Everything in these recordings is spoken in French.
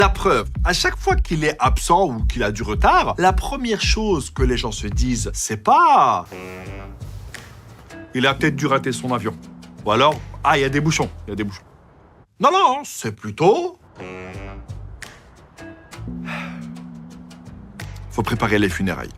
La preuve, à chaque fois qu'il est absent ou qu'il a du retard, la première chose que les gens se disent, c'est pas « il a peut-être dû rater son avion ». Ou alors « ah, il y a des bouchons, il y a des bouchons ». Non, non, c'est plutôt « faut préparer les funérailles ».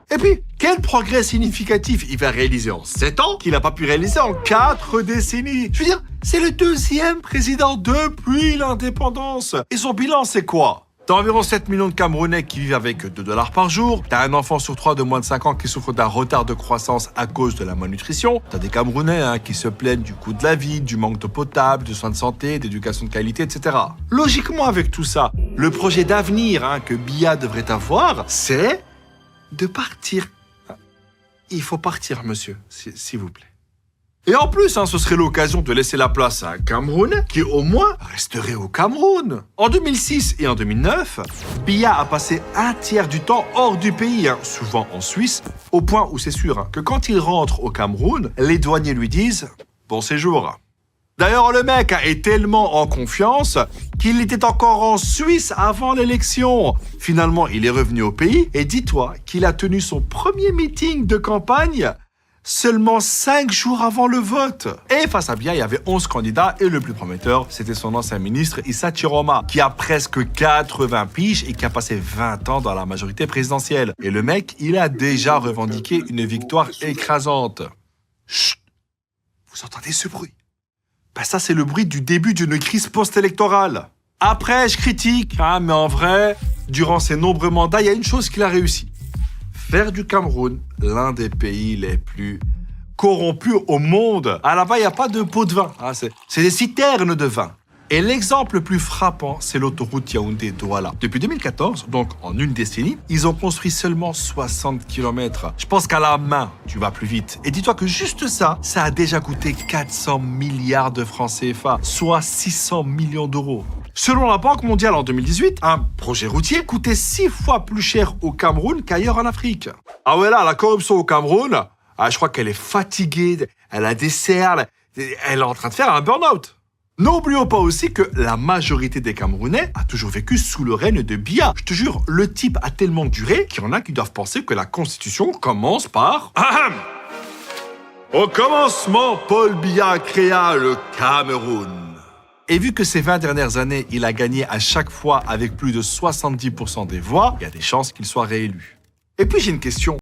Et puis, quel progrès significatif il va réaliser en 7 ans qu'il n'a pas pu réaliser en 4 décennies? Je veux dire, c'est le 2e président depuis l'indépendance. Et son bilan, c'est quoi? T'as environ 7 millions de Camerounais qui vivent avec 2 $ par jour. T'as un enfant sur 3 de moins de 5 ans qui souffre d'un retard de croissance à cause de la malnutrition. T'as des Camerounais qui se plaignent du coût de la vie, du manque d'eau potable, de soins de santé, d'éducation de qualité, etc. Logiquement, avec tout ça, le projet d'avenir que Biya devrait avoir, c'est de partir. Il faut partir, monsieur, s'il vous plaît. Et en plus, ce serait l'occasion de laisser la place à un Camerounais qui, au moins, resterait au Cameroun. En 2006 et en 2009, Biya a passé un tiers du temps hors du pays, souvent en Suisse, au point où c'est sûr que quand il rentre au Cameroun, les douaniers lui disent « bon séjour ». D'ailleurs, le mec est tellement en confiance qu'il était encore en Suisse avant l'élection. Finalement, il est revenu au pays et dis-toi qu'il a tenu son premier meeting de campagne seulement 5 jours avant le vote. Et face à Biya, il y avait 11 candidats et le plus prometteur, c'était son ancien ministre Issa Chiroma, qui a presque 80 piges et qui a passé 20 ans dans la majorité présidentielle. Et le mec, il a déjà revendiqué une victoire écrasante. Chut! Vous entendez ce bruit? Ça, c'est le bruit du début d'une crise post-électorale. Après, je critique, mais en vrai, durant ses nombreux mandats, il y a une chose qu'il a réussi. Faire du Cameroun l'un des pays les plus corrompus au monde. Là-bas, il n'y a pas de pot de vin. C'est des citernes de vin. Et l'exemple le plus frappant, c'est l'autoroute Yaoundé-Douala. Depuis 2014, donc en une décennie, ils ont construit seulement 60 km. Je pense qu'à la main, tu vas plus vite. Et dis-toi que juste ça a déjà coûté 400 milliards de francs CFA, soit 600 millions d'euros. Selon la Banque mondiale en 2018, un projet routier coûtait 6 fois plus cher au Cameroun qu'ailleurs en Afrique. Ah ouais, là, la corruption au Cameroun, je crois qu'elle est fatiguée, elle a des cernes, elle est en train de faire un burn-out. N'oublions pas aussi que la majorité des Camerounais a toujours vécu sous le règne de Biya. Je te jure, le type a tellement duré qu'il y en a qui doivent penser que la Constitution commence par... Au commencement, Paul Biya créa le Cameroun. Et vu que ces 20 dernières années, il a gagné à chaque fois avec plus de 70% des voix, il y a des chances qu'il soit réélu. Et puis j'ai une question.